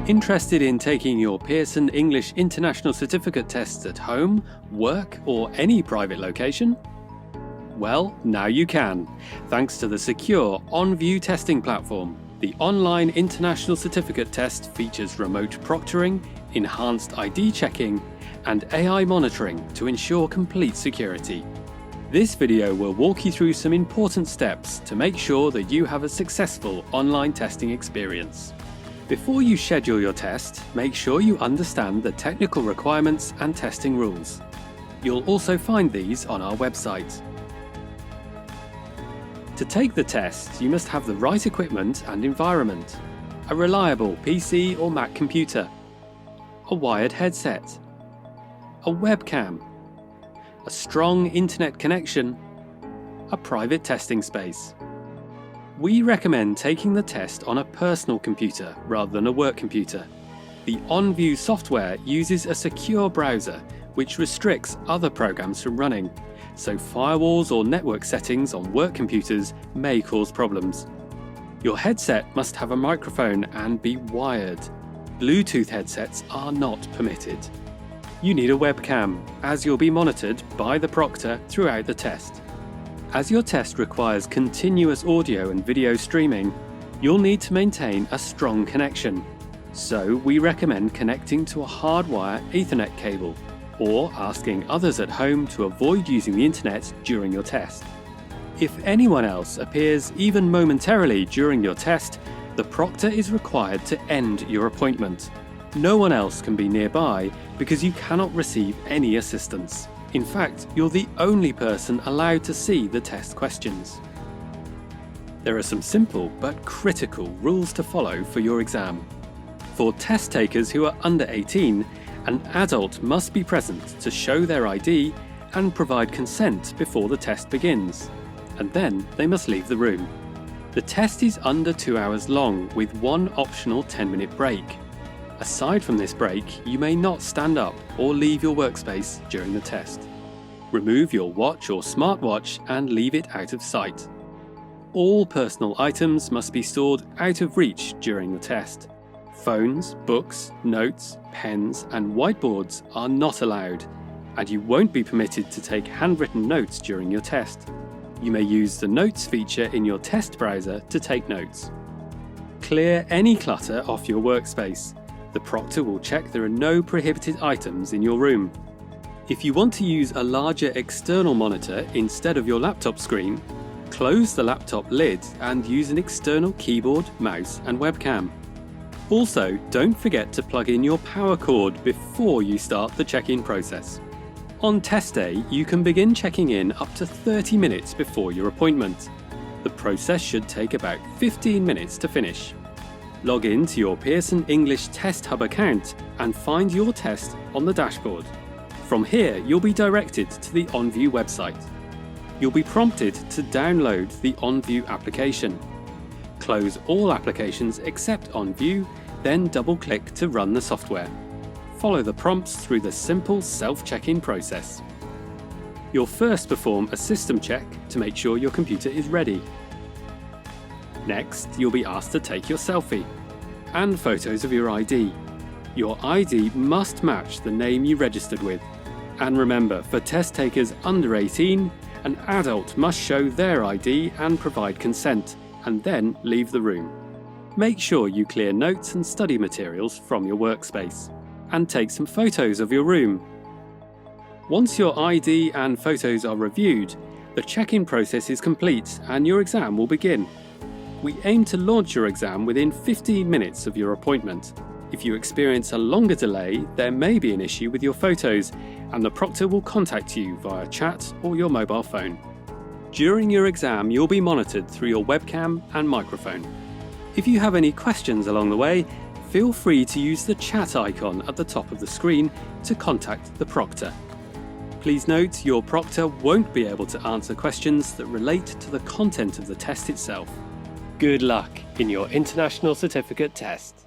Interested in taking your Pearson English International Certificate tests at home, work, or any private location? Well, now you can, thanks to the secure OnVUE testing platform. The online International Certificate test features remote proctoring, enhanced ID checking, and AI monitoring to ensure complete security. This video will walk you through some important steps to make sure that you have a successful online testing experience. Before you schedule your test, make sure you understand the technical requirements and testing rules. You'll also find these on our website. To take the test, you must have the right equipment and environment: a reliable PC or Mac computer, a wired headset, a webcam, a strong internet connection, a private testing space. We recommend taking the test on a personal computer rather than a work computer. The OnVUE software uses a secure browser which restricts other programs from running, so firewalls or network settings on work computers may cause problems. Your headset must have a microphone and be wired. Bluetooth headsets are not permitted. You need a webcam, as you'll be monitored by the proctor throughout the test. As your test requires continuous audio and video streaming, you'll need to maintain a strong connection. So we recommend connecting to a hardwire Ethernet cable, or asking others at home to avoid using the internet during your test. If anyone else appears even momentarily during your test, the proctor is required to end your appointment. No one else can be nearby because you cannot receive any assistance. In fact, you're the only person allowed to see the test questions. There are some simple but critical rules to follow for your exam. For test takers who are under 18, an adult must be present to show their ID and provide consent before the test begins, and then they must leave the room. The test is under 2 hours long with one optional 10-minute break. Aside from this break, you may not stand up or leave your workspace during the test. Remove your watch or smartwatch and leave it out of sight. All personal items must be stored out of reach during the test. Phones, books, notes, pens, and whiteboards are not allowed, and you won't be permitted to take handwritten notes during your test. You may use the Notes feature in your test browser to take notes. Clear any clutter off your workspace. The proctor will check there are no prohibited items in your room. If you want to use a larger external monitor instead of your laptop screen, close the laptop lid and use an external keyboard, mouse, and webcam. Also, don't forget to plug in your power cord before you start the check-in process. On test day, you can begin checking in up to 30 minutes before your appointment. The process should take about 15 minutes to finish. Log in to your Pearson English Test Hub account and find your test on the dashboard. From here, you'll be directed to the OnVUE website. You'll be prompted to download the OnVUE application. Close all applications except OnVUE, then double-click to run the software. Follow the prompts through the simple self-check-in process. You'll first perform a system check to make sure your computer is ready. Next, you'll be asked to take your selfie and photos of your ID. Your ID must match the name you registered with. And remember, for test takers under 18, an adult must show their ID and provide consent, and then leave the room. Make sure you clear notes and study materials from your workspace, and take some photos of your room. Once your ID and photos are reviewed, the check-in process is complete and your exam will begin. We aim to launch your exam within 15 minutes of your appointment. If you experience a longer delay, there may be an issue with your photos, and the proctor will contact you via chat or your mobile phone. During your exam, you'll be monitored through your webcam and microphone. If you have any questions along the way, feel free to use the chat icon at the top of the screen to contact the proctor. Please note, your proctor won't be able to answer questions that relate to the content of the test itself. Good luck in your International Certificate test.